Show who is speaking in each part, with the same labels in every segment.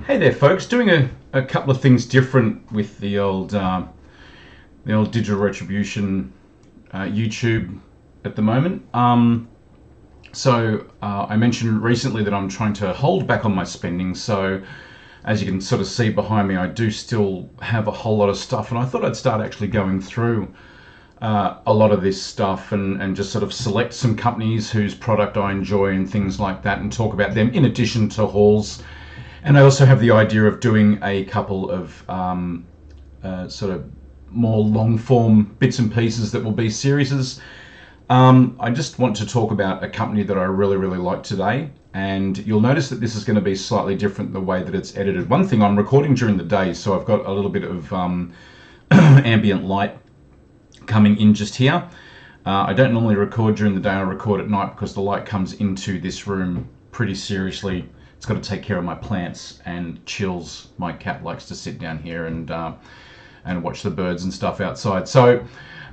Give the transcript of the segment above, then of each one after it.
Speaker 1: Hey there, folks. Doing a couple of things different with the old Digital Retribution YouTube at the moment. I mentioned recently that I'm trying to hold back on my spending. So as you can sort of see behind me, I do still have a whole lot of stuff, and I thought I'd start actually going through a lot of this stuff and just sort of select some companies whose product I enjoy and things like that, and talk about them in addition to hauls. And I also have the idea of doing a couple of sort of more long form bits and pieces that will be series. I just want to talk about a company that I really like today, and you'll notice that this is going to be slightly different the way that it's edited. One thing, I'm recording during the day, so I've got a little bit of ambient light coming in just here. I don't normally record during the day, I record at night because the light comes into this room pretty seriously. It's got to take care of my plants and chills. My cat likes to sit down here and watch the birds and stuff outside. So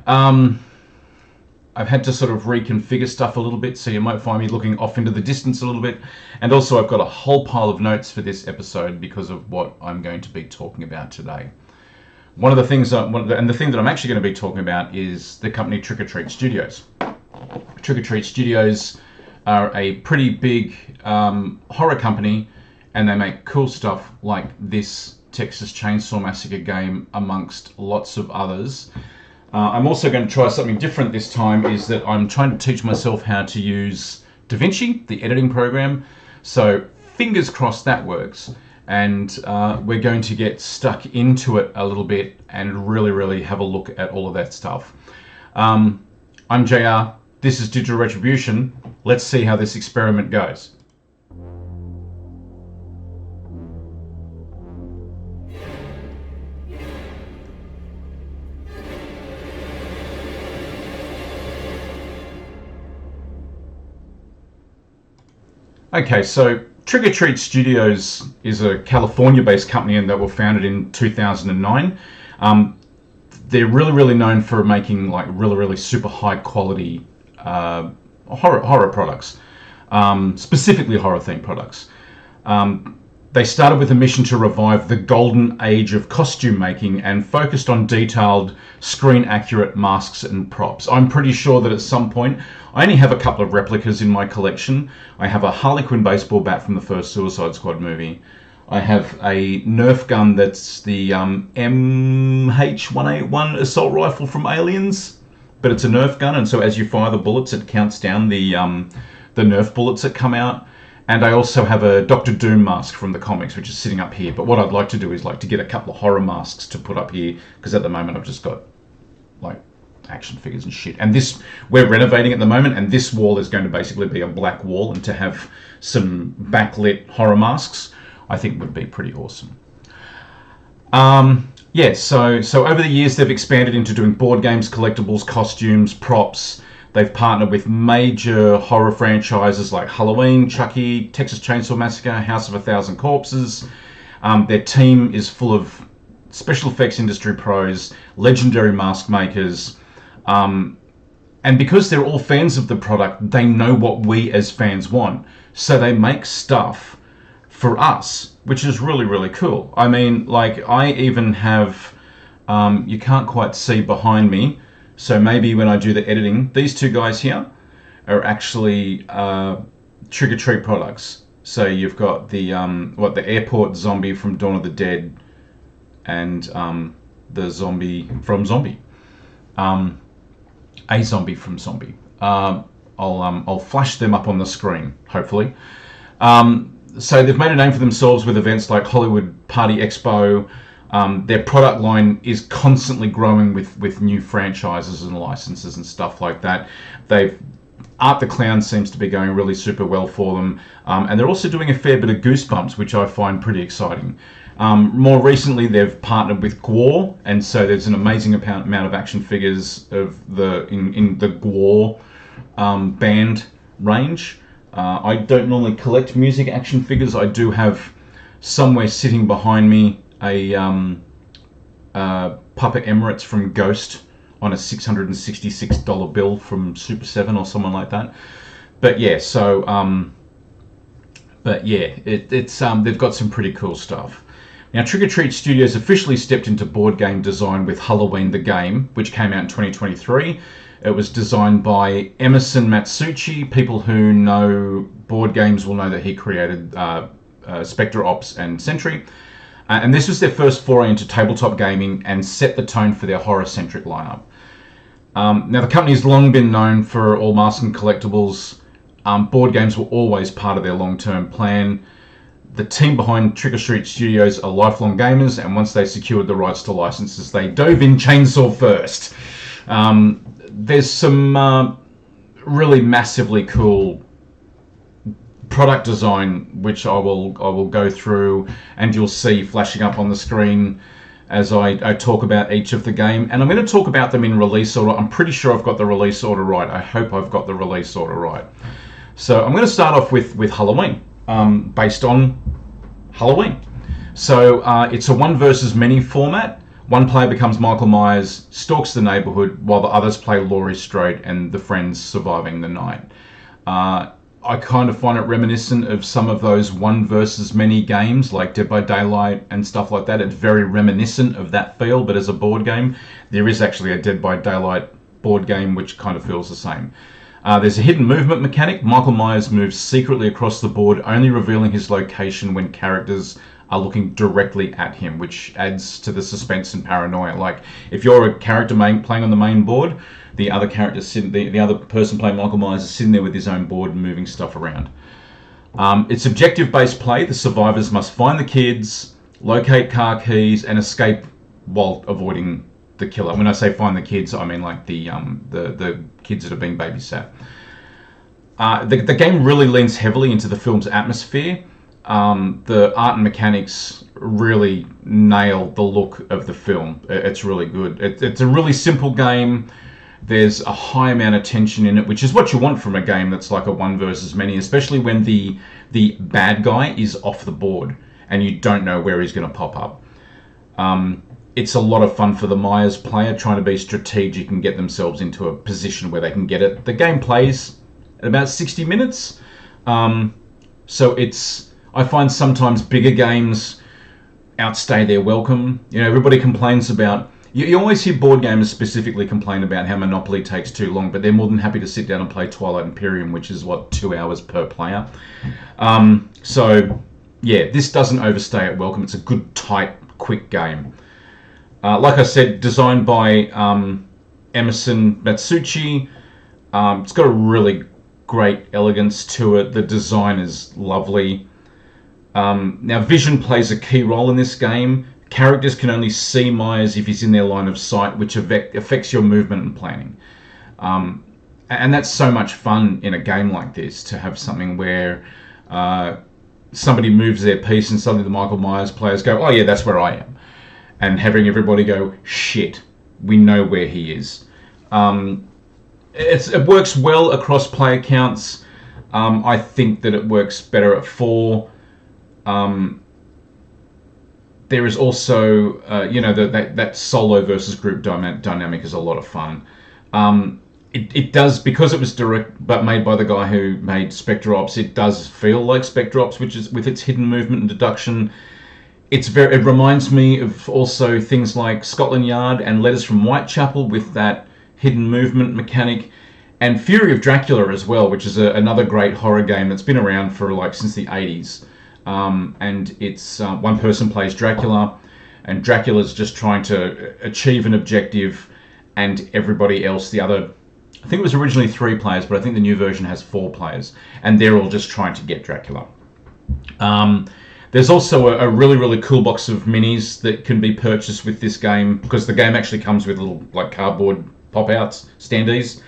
Speaker 1: I've had to sort of reconfigure stuff a little bit, so you might find me looking off into the distance a little bit. And also I've got a whole pile of notes for this episode because of what I'm going to be talking about today. One of the things, and the thing that I'm actually going to be talking about is the company Trick or Treat Studios. Trick or Treat Studios are a pretty big horror company, and they make cool stuff like this Texas Chainsaw Massacre game, amongst lots of others. I'm also going to try something different this time, is that I'm trying to teach myself how to use Davinci, the editing program. So fingers crossed that works, and we're going to get stuck into it a little bit and really have a look at all of that stuff. I'm JR. This is Digital Retribution. Let's see how this experiment goes. Okay, so Trick or Treat Studios is a California-based company, and that were founded in 2009. They're really known for making like really super high quality horror products, specifically horror themed products. They started with a mission to revive the golden age of costume making and focused on detailed, screen accurate masks and props. I'm pretty sure that at some point, I only have a couple of replicas in my collection. I have a Harley Quinn baseball bat from the first Suicide Squad movie. I have a Nerf gun that's the MH181 assault rifle from Aliens, but it's a Nerf gun, and so as you fire the bullets, it counts down the Nerf bullets that come out. And I also have a Doctor Doom mask from the comics, which is sitting up here. But what I'd like to do is like to get a couple of horror masks to put up here, because at the moment I've just got like action figures and shit. And this, we're renovating at the moment, and this wall is going to basically be a black wall, and to have some backlit horror masks, I think would be pretty awesome. Yeah, so over the years they've expanded into doing board games, collectibles, costumes, props. They've partnered with major horror franchises like Halloween, Chucky, Texas Chainsaw Massacre, House of a Thousand Corpses. Their team is full of special effects industry pros, legendary mask makers. And because they're all fans of the product, they know what we as fans want. So they make stuff for us, which is really cool. I mean, like, I even have, you can't quite see behind me, so maybe when I do the editing, these two guys here are actually Trick or Treat products. So you've got the the airport zombie from Dawn of the Dead, and the zombie from Zombie, a zombie from Zombie. I'll flash them up on the screen, hopefully. So they've made a name for themselves with events like Hollywood Party Expo. Their product line is constantly growing with new franchises and licenses and stuff like that. Art the Clown seems to be going really super well for them. And they're also doing a fair bit of Goosebumps, which I find pretty exciting. More recently, they've partnered with Gwar, and so there's an amazing amount of action figures of in the Gwar band range. I don't normally collect music action figures. I do have somewhere sitting behind me a Papa Emirates from Ghost on a $666 bill from Super 7 or someone like that. But yeah, so But yeah, it's they've got some pretty cool stuff. Now, Trick or Treat Studios officially stepped into board game design with Halloween the Game, which came out in 2023. It was designed by Emerson Matsuuchi. People who know board games will know that he created Spectre Ops and Sentry. And this was their first foray into tabletop gaming and set the tone for their horror-centric lineup. Now, the company's long been known for all masks and collectibles. Board games were always part of their long-term plan. The team behind Trick or Treat Studios are lifelong gamers, and once they secured the rights to licenses, they dove in chainsaw first. There's some really massively cool product design, which I will go through, and you'll see flashing up on the screen as I talk about each of the game. And I'm going to talk about them in release order. I'm pretty sure I've got the release order right. I hope I've got the release order right. So I'm going to start off with Halloween, based on Halloween. So it's a one versus many format. One player becomes Michael Myers, stalks the neighborhood, while the others play Laurie Strode and the friends surviving the night. I kind of find it reminiscent of some of those one versus many games like Dead by Daylight and stuff like that. It's very reminiscent of that feel, but as a board game, there is actually a Dead by Daylight board game which kind of feels the same. There's a hidden movement mechanic. Michael Myers moves secretly across the board, only revealing his location when characters are looking directly at him, which adds to the suspense and paranoia. Like, if you're a character playing on the main board, the other character the other person playing Michael Myers is sitting there with his own board and moving stuff around. It's objective-based play. The survivors must find the kids, locate car keys, and escape while avoiding the killer. When I say find the kids, I mean like the kids that are being babysat. The game really leans heavily into the film's atmosphere. The art and mechanics really nail the look of the film. It's really good. It's a really simple game. There's a high amount of tension in it, which is what you want from a game that's like a one versus many, especially when the bad guy is off the board and you don't know where he's going to pop up. It's a lot of fun for the Myers player trying to be strategic and get themselves into a position where they can get it. The game plays at about 60 minutes. So I find sometimes bigger games outstay their welcome. You know, everybody complains about... You always hear board gamers specifically complain about how Monopoly takes too long, but they're more than happy to sit down and play Twilight Imperium, which is, 2 hours per player. So, yeah, this doesn't overstay its welcome. It's a good, tight, quick game. Like I said, designed by Emerson Matsuuchi. It's got a really great elegance to it. The design is lovely. Now, vision plays a key role in this game. Characters can only see Myers if he's in their line of sight, which affects your movement and planning. And that's so much fun in a game like this, to have something where somebody moves their piece and suddenly the Michael Myers players go, oh yeah, that's where I am. And having everybody go, shit, we know where he is. It works well across player counts. I think that it works better at 4. There is also, that solo versus group dynamic is a lot of fun. It does, because it was direct but made by the guy who made Spectre Ops, it does feel like Spectre Ops, which is with its hidden movement and deduction. It reminds me of also things like Scotland Yard and Letters from Whitechapel with that hidden movement mechanic, and Fury of Dracula as well, which is another great horror game that's been around for since the 80s. And it's one person plays Dracula, and Dracula's just trying to achieve an objective, and everybody else, I think it was originally 3 players, but I think the new version has 4 players, and they're all just trying to get Dracula. There's also a really, really cool box of minis that can be purchased with this game, because the game actually comes with little cardboard pop-outs, standees.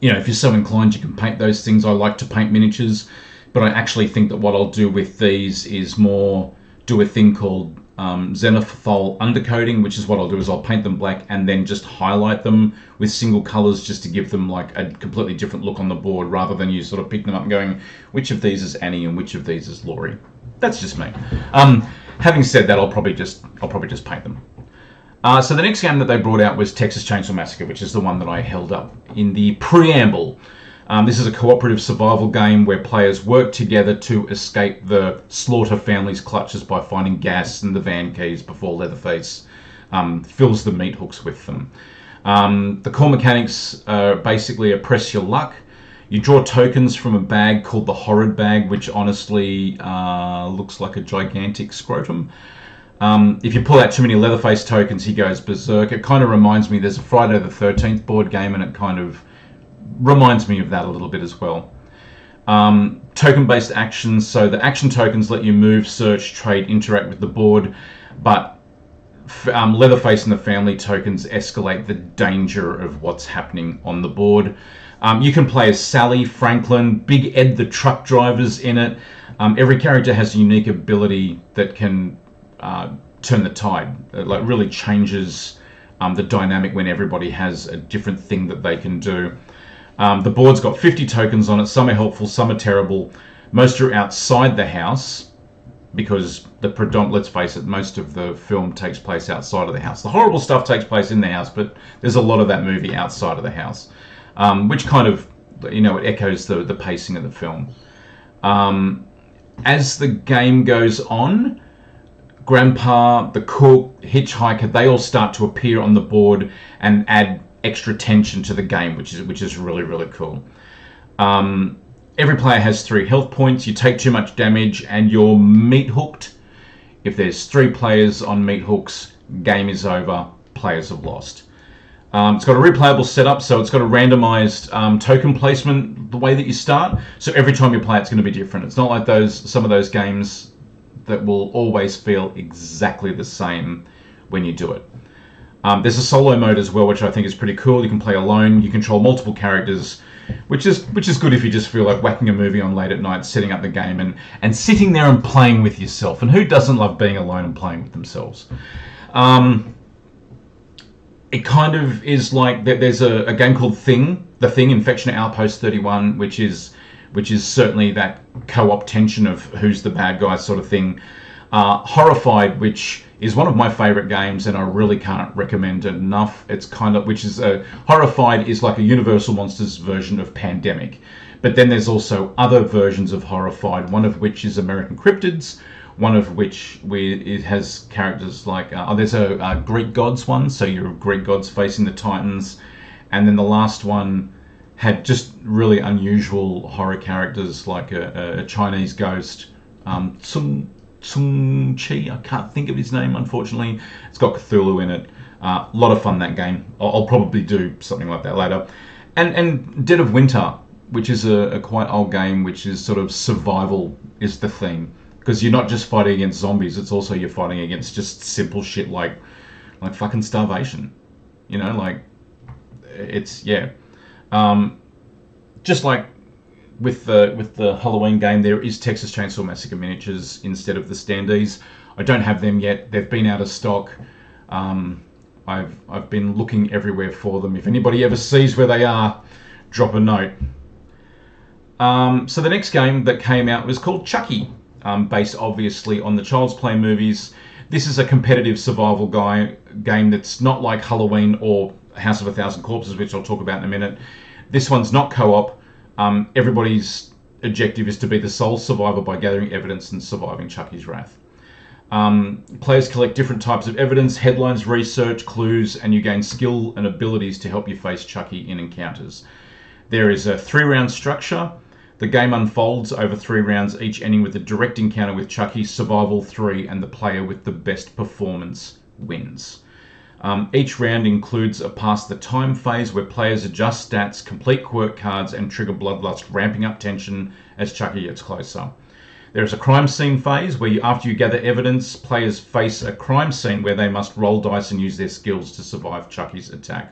Speaker 1: If you're so inclined, you can paint those things. I like to paint miniatures. But I actually think that what I'll do with these is more do a thing called zenithal undercoating, which is what I'll do is I'll paint them black and then just highlight them with single colors just to give them a completely different look on the board, rather than you sort of picking them up and going, which of these is Annie and which of these is Laurie. That's just me. Having said that, I'll probably just paint them. So the next game that they brought out was Texas Chainsaw Massacre, which is the one that I held up in the preamble. This is a cooperative survival game where players work together to escape the Slaughter family's clutches by finding gas and the van keys before Leatherface fills the meat hooks with them. The core mechanics are basically a press your luck. You draw tokens from a bag called the Horrid Bag, which honestly looks like a gigantic scrotum. If you pull out too many Leatherface tokens, he goes berserk. It kind of reminds me, there's a Friday the 13th board game, and it kind of reminds me of that a little bit as well. Token-based actions, so the action tokens let you move, search, trade, interact with the board, but Leatherface and the family tokens escalate the danger of what's happening on the board. You can play as Sally, Franklin, Big Ed the truck driver's in it. Every character has a unique ability that can turn the tide. It like really changes the dynamic when everybody has a different thing that they can do. The board's got 50 tokens on it. Some are helpful, some are terrible. Most are outside the house because let's face it, most of the film takes place outside of the house. The horrible stuff takes place in the house, but there's a lot of that movie outside of the house, which kind of, it echoes the pacing of the film. As the game goes on, Grandpa, the cook, Hitchhiker, they all start to appear on the board and add extra tension to the game, which is really, really cool. Every player has 3 health points. You take too much damage and you're meat hooked. If there's 3 players on meat hooks, game is over. Players have lost. It's got a replayable setup, so it's got a randomized token placement the way that you start. So every time you play, it's going to be different. It's not like some of those games that will always feel exactly the same when you do it. There's a solo mode as well, which I think is pretty cool. You can play alone. You control multiple characters, which is good if you just feel like whacking a movie on late at night, setting up the game, and sitting there and playing with yourself. And who doesn't love being alone and playing with themselves? It kind of is like there's a game called The Thing, Infection Outpost 31, which is certainly that co-op tension of who's the bad guy sort of thing. Horrified, which is one of my favorite games, and I really can't recommend it enough. Horrified is like a Universal Monsters version of Pandemic, but then there's also other versions of Horrified, one of which is American Cryptids, one of which it has characters like there's a Greek gods one, so you're Greek gods facing the Titans, and then the last one had just really unusual horror characters like a Chinese ghost, Tsung Chi, I can't think of his name, unfortunately. It's got Cthulhu in it. A lot of fun, that game. I'll probably do something like that later. And Dead of Winter, which is a quite old game, which is sort of survival is the theme. Because you're not just fighting against zombies, it's also you're fighting against just simple shit like fucking starvation. Just like with the Halloween game, there is Texas Chainsaw Massacre miniatures instead of the standees. I don't have them yet. They've been out of stock. I've been looking everywhere for them. If anybody ever sees where they are, drop a note. So the next game that came out was called Chucky, based obviously on the Child's Play movies. This is a competitive survival game that's not like Halloween or House of a Thousand Corpses, which I'll talk about in a minute. This one's not co-op. Everybody's objective is to be the sole survivor by gathering evidence and surviving Chucky's wrath. Players collect different types of evidence, headlines, research, clues, and you gain skill and abilities to help you face Chucky in encounters. There is a 3-round structure. The game unfolds over 3 rounds, each ending with a direct encounter with Chucky, survival 3, and the player with the best performance wins. Each round includes a pass the time phase where players adjust stats, complete quirk cards, and trigger bloodlust, ramping up tension as Chucky gets closer. There is a crime scene phase where after you gather evidence, players face a crime scene where they must roll dice and use their skills to survive Chucky's attack.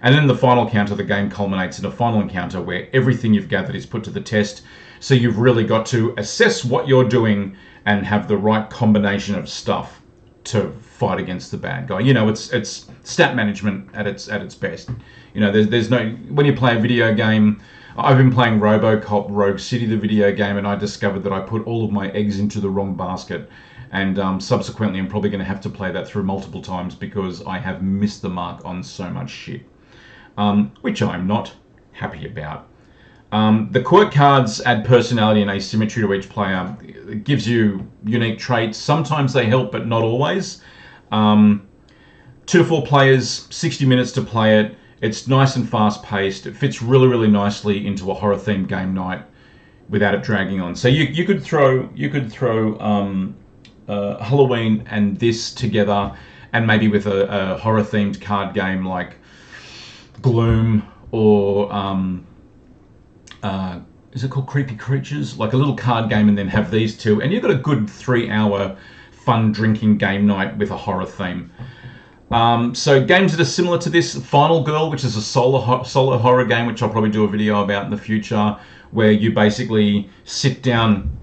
Speaker 1: And then the final encounter, the game culminates in a final encounter where everything you've gathered is put to the test. So you've really got to assess what you're doing and have the right combination of stuff to fight against the bad guy. It's stat management at its best. There's no, when you play a video game, I've been playing RoboCop Rogue City, the video game, and I discovered that I put all of my eggs into the wrong basket. And subsequently, I'm probably going to have to play that through multiple times because I have missed the mark on so much shit, which I'm not happy about. The quirk cards add personality and asymmetry to each player. It gives you unique traits. Sometimes they help, but not always. 2 to 4 players, 60 minutes to play it. It's nice and fast paced. It fits really, really nicely into a horror themed game night without it dragging on. So you could throw Halloween and this together, and maybe with a horror themed card game like Gloom, or is it called Creepy Creatures? Like a little card game, and then have these two, and you've got a good 3-hour fun drinking game night with a horror theme. So games that are similar to this: Final Girl, which is a solo horror game, which I'll probably do a video about in the future, where you basically sit down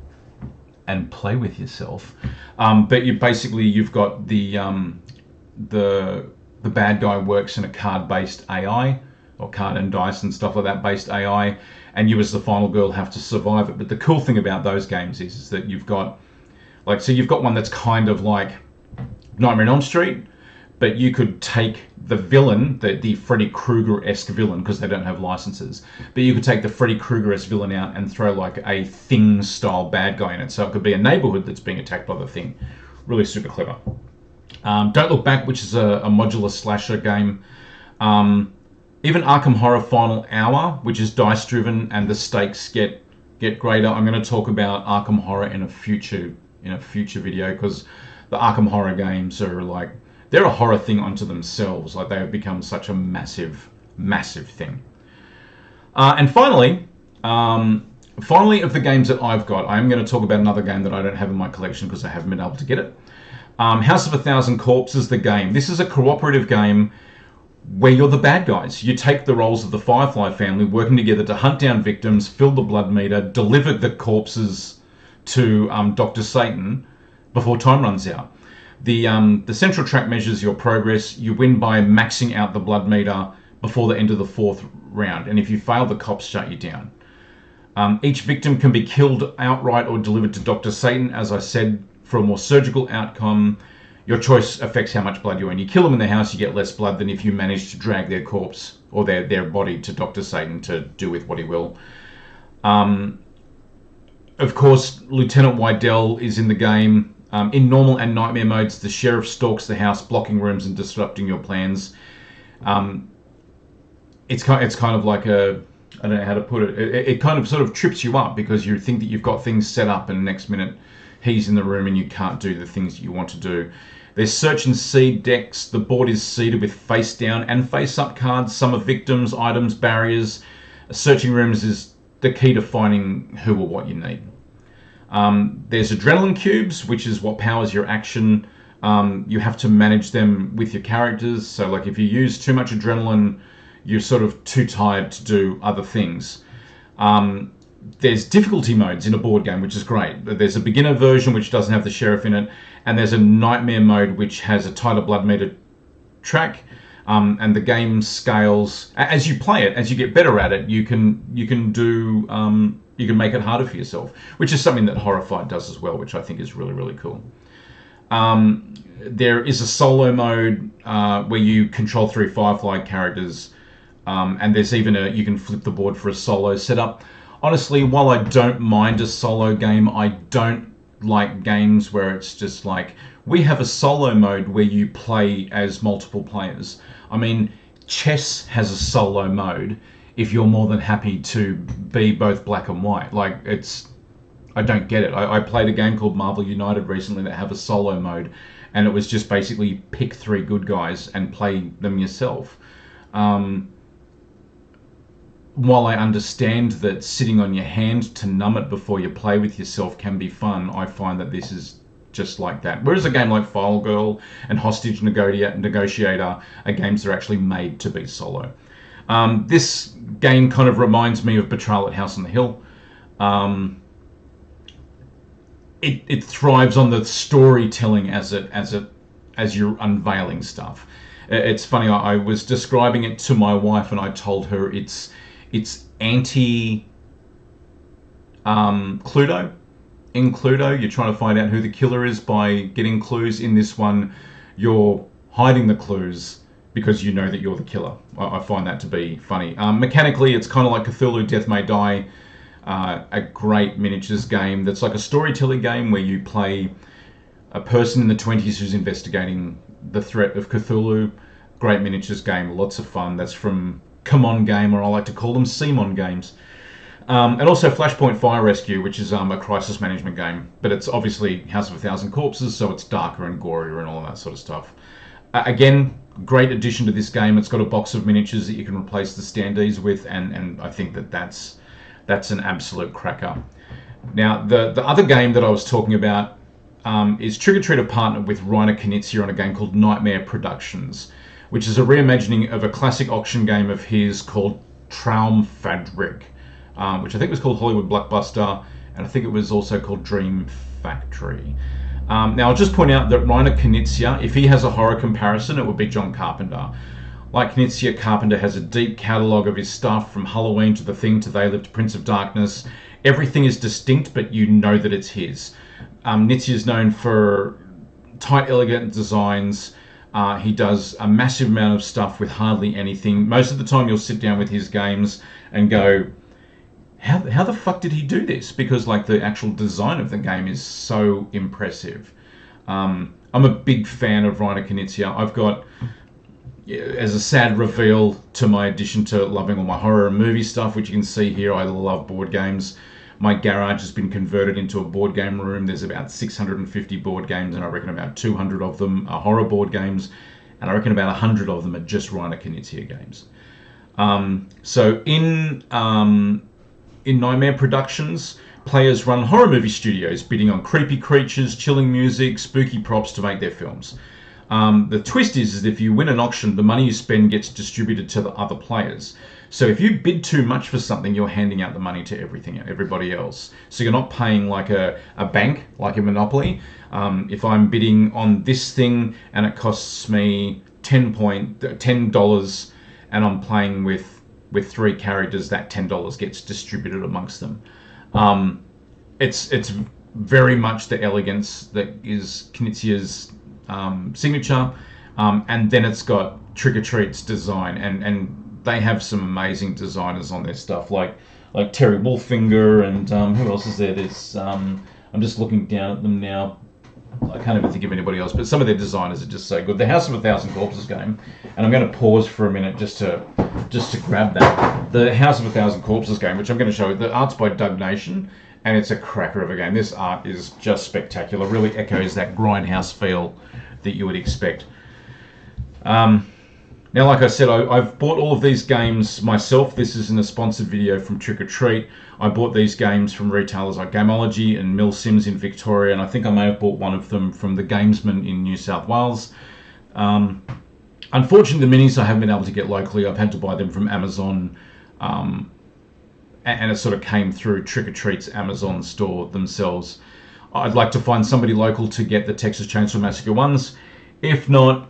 Speaker 1: and play with yourself. But you've got the bad guy works in a card-based AI, or card and dice and stuff like that based AI, and you as the final girl have to survive it. But the cool thing about those games is that you've got one that's kind of like Nightmare on Elm Street, but you could take the villain, the Freddy Krueger-esque villain, because they don't have licenses, but you could take the Freddy Krueger-esque villain out and throw like a Thing-style bad guy in it. So it could be a neighborhood that's being attacked by the Thing. Really super clever. Don't Look Back, which is a modular slasher game. Even Arkham Horror Final Hour, which is dice-driven, and the stakes get greater. I'm going to talk about Arkham Horror in a future video, because the Arkham Horror games are like, they're a horror thing unto themselves. Like, they have become such a massive, massive thing. And finally, of the games that I've got, I am going to talk about another game that I don't have in my collection because I haven't been able to get it. House of a Thousand Corpses, the game. This is a cooperative game where you're the bad guys. You take the roles of the Firefly family, working together to hunt down victims, fill the blood meter, deliver the corpses to Dr. Satan before time runs out. The central track measures your progress. You win by maxing out the blood meter before the end of the 4th round, and if you fail, the cops shut you down. Each victim can be killed outright or delivered to Dr. Satan, as I said, for a more surgical outcome. Your choice affects how much blood you earn. You kill them in the house, you get less blood than if you manage to drag their corpse or their body to Dr. Satan to do with what he will. Of course, Lieutenant Wydell is in the game. In normal and nightmare modes, the sheriff stalks the house, blocking rooms and disrupting your plans. It's kind of like I don't know how to put it. It kind of sort of trips you up because you think that you've got things set up, and next minute he's in the room and you can't do the things that you want to do. There's search and seed decks. The board is seeded with face down and face up cards. Some are victims, items, barriers. Searching rooms is the key to finding who or what you need. There's adrenaline cubes, which is what powers your action. You have to manage them with your characters. So like if you use too much adrenaline, you're sort of too tired to do other things. There's difficulty modes in a board game, which is great. There's a beginner version which doesn't have the sheriff in it, and there's a nightmare mode which has a tighter blood meter track. And the game scales as you play it. As you get better at it, you can make it harder for yourself, which is something that Horrified does as well, which I think is really, really cool. There is a solo mode where you control 3 Firefly characters, and there's even you can flip the board for a solo setup. Honestly, while I don't mind a solo game, I don't like games where it's just like, we have a solo mode where you play as multiple players. I mean, chess has a solo mode if you're more than happy to be both black and white. Like, I don't get it. I played a game called Marvel United recently that have a solo mode, and it was just basically pick 3 good guys and play them yourself. While I understand that sitting on your hand to numb it before you play with yourself can be fun, I find that this is just like that. Whereas a game like File Girl and Hostage Negotiator are games that are actually made to be solo. This game kind of reminds me of Betrayal at House on the Hill. It thrives on the storytelling as you're unveiling stuff. It's funny. I was describing it to my wife, and I told her it's anti Cluedo. In Cluedo, you're trying to find out who the killer is by getting clues. In this one, you're hiding the clues because you know that you're the killer. I find that to be funny. Mechanically, it's kind of like Cthulhu Death May Die, a great miniatures game that's like a storytelling game where you play a person in the 20s who's investigating the threat of Cthulhu. Great miniatures game, lots of fun. That's from Come On Game, or I like to call them Simon Games. And also Flashpoint Fire Rescue, which is a crisis management game. But it's obviously House of a Thousand Corpses, so it's darker and gorier and all of that sort of stuff. Again, great addition to this game. It's got a box of miniatures that you can replace the standees with, and I think that's an absolute cracker. Now, the other game that I was talking about is Trick or Treat have partnered with Reiner Knizia on a game called Nightmare Productions, which is a reimagining of a classic auction game of his called Traumfabrik, which I think was called Hollywood Blockbuster, and I think it was also called Dream Factory. Now, I'll just point out that Reiner Knizia, if he has a horror comparison, it would be John Carpenter. Like Knizia, Carpenter has a deep catalogue of his stuff, from Halloween to The Thing to They Live to Prince of Darkness. Everything is distinct, but you know that it's his. Knizia is known for tight, elegant designs. He does a massive amount of stuff with hardly anything. Most of the time you'll sit down with his games and go, how the fuck did he do this? Because like the actual design of the game is so impressive. I'm a big fan of Reiner Knizia. I've got, as a sad reveal to my addition to loving all my horror and movie stuff, which you can see here, I love board games. My garage has been converted into a board game room. There's about 650 board games, and I reckon about 200 of them are horror board games, and I reckon about 100 of them are just Reiner Knizia games. So in Nightmare Productions, players run horror movie studios, bidding on creepy creatures, chilling music, spooky props to make their films. The twist is that if you win an auction, the money you spend gets distributed to the other players. So if you bid too much for something, you're handing out the money to everybody else. So you're not paying like a bank, like a Monopoly. If I'm bidding on this thing and it costs me $10 and I'm playing with 3 characters, that $10 gets distributed amongst them. It's very much the elegance that is Knizia's signature, and then it's got Trick or Treat's design, and they have some amazing designers on their stuff, like Terry Wolfinger, and who else is there? There's I'm just looking down at them now. I can't even think of anybody else, but some of their designers are just so good. The House of a Thousand Corpses game, and I'm going to pause for a minute just to grab that. The House of a Thousand Corpses game, which I'm going to show you, the art's by Doug Nation, and it's a cracker of a game. This art is just spectacular. Really echoes that grindhouse feel that you would expect. Now, like I said, I've bought all of these games myself. This isn't a sponsored video from Trick or Treat. I bought these games from retailers like Gamology and Mill Sims in Victoria, and I think I may have bought one of them from the Gamesman in New South Wales. Unfortunately, the minis I haven't been able to get locally. I've had to buy them from Amazon, and it sort of came through Trick or Treat's Amazon store themselves. I'd like to find somebody local to get the Texas Chainsaw Massacre ones. If not,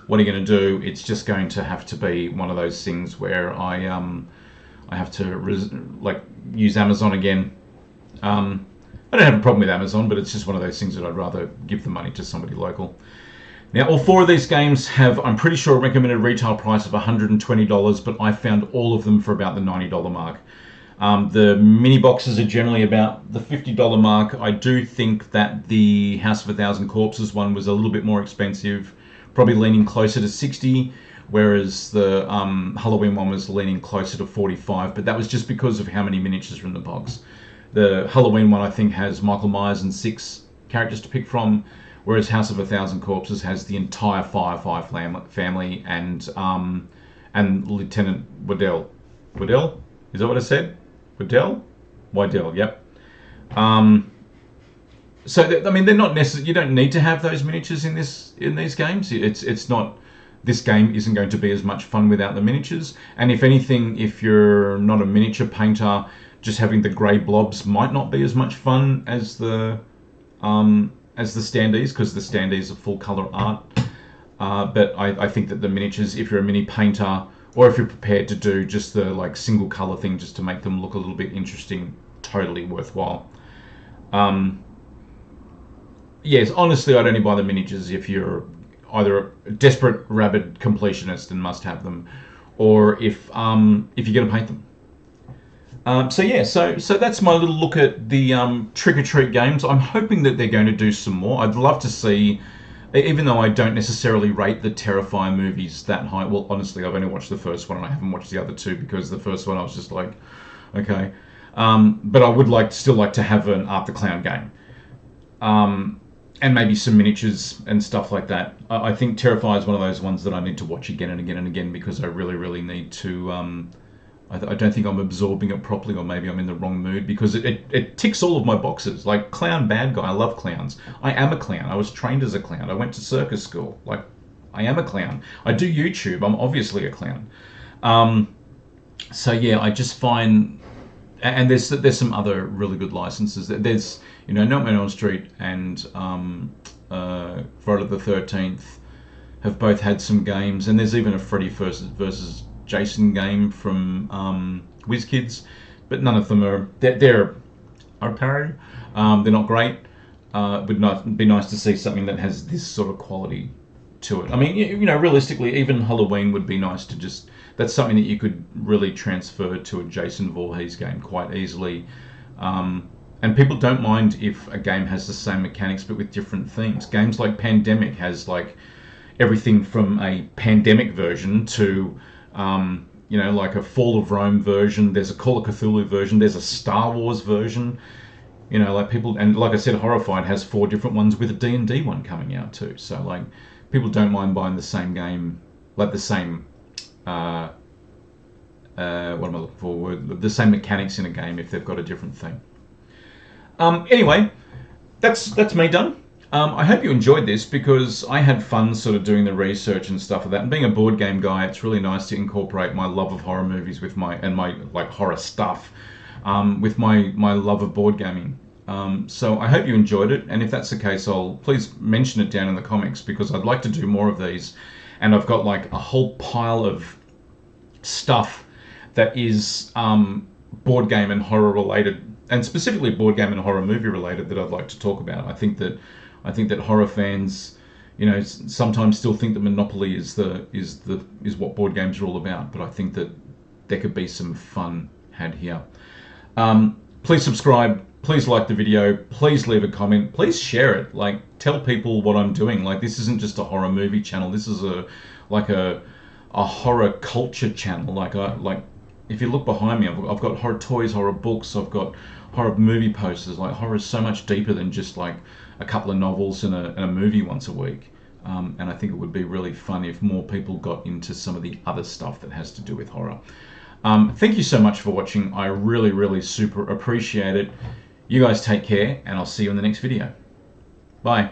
Speaker 1: what are you going to do? It's just going to have to be one of those things where I have to use Amazon again. I don't have a problem with Amazon, but it's just one of those things that I'd rather give the money to somebody local. Now, all 4 of these games have, I'm pretty sure, a recommended retail price of $120, but I found all of them for about the $90 mark. The mini boxes are generally about the $50 mark. I do think that the House of a Thousand Corpses one was a little bit more expensive, probably leaning closer to $60, whereas the Halloween one was leaning closer to $45, but that was just because of how many miniatures are in the box. The Halloween one, I think, has Michael Myers and 6 characters to pick from, whereas House of a Thousand Corpses has the entire Firefly family and Lieutenant Waddell. Waddell? Is that what I said? Waddell? Waddell, yep. So I mean, they're not necessary. You don't need to have those miniatures in these games. It's not. This game isn't going to be as much fun without the miniatures. And if anything, if you're not a miniature painter, just having the grey blobs might not be as much fun as the standees, because the standees are full color art. But I think that the miniatures, if you're a mini painter, or if you're prepared to do just the single color thing just to make them look a little bit interesting, totally worthwhile. Yes, honestly, I'd only buy the miniatures if you're either a desperate, rabid completionist and must have them, or if you're going to paint them. So that's my little look at the Trick or Treat games. I'm hoping that they're going to do some more. I'd love to see, even though I don't necessarily rate the Terrifier movies that high. Well, honestly, I've only watched the first one and I haven't watched the other two because the first one I was just like, okay. But I would still like to have an Art the Clown game. And maybe some miniatures and stuff like that. I think Terrifier is one of those ones that I need to watch again and again and again because I really, really need to. I don't think I'm absorbing it properly, or maybe I'm in the wrong mood because it ticks all of my boxes. Like clown bad guy, I love clowns. I am a clown. I was trained as a clown. I went to circus school. Like I am a clown. I do YouTube. I'm obviously a clown. So yeah, I just find, and there's some other really good licenses. There's Nightmare on Elm Street and Friday the 13th have both had some games, and there's even a Freddy versus Jason game from WizKids, but none of them are they're okay. They're not great. Would be nice to see something that has this sort of quality to it. I mean, realistically, even Halloween would be nice to just. That's something that you could really transfer to a Jason Voorhees game quite easily. And people don't mind if a game has the same mechanics but with different themes. Games like Pandemic has like everything from a pandemic version to like a Fall of Rome version. There's a Call of Cthulhu version. There's a Star Wars version. Like people, and like I said, Horrified has 4 different ones with a D&D one coming out too. So like people don't mind buying the same game, like the same. What am I looking for? The same mechanics in a game if they've got a different theme. Anyway, that's me done. I hope you enjoyed this because I had fun sort of doing the research and stuff like that. And being a board game guy, it's really nice to incorporate my love of horror movies with my like horror stuff with my love of board gaming. So I hope you enjoyed it. And if that's the case, please mention it down in the comments because I'd like to do more of these. And I've got like a whole pile of stuff that is board game and horror related, and specifically board game and horror movie related that I'd like to talk about. I think that horror fans, sometimes still think that Monopoly is what board games are all about. But I think that there could be some fun had here. Please subscribe. Please like the video. Please leave a comment. Please share it. Like, tell people what I'm doing. Like, this isn't just a horror movie channel. This is a horror culture channel. Like if you look behind me, I've got horror toys, horror books. I've got horror movie posters. Like, horror is so much deeper than just like a couple of novels and a movie once a week. And I think it would be really fun if more people got into some of the other stuff that has to do with horror. Thank you so much for watching. I really, really super appreciate it. You guys take care, and I'll see you in the next video. Bye.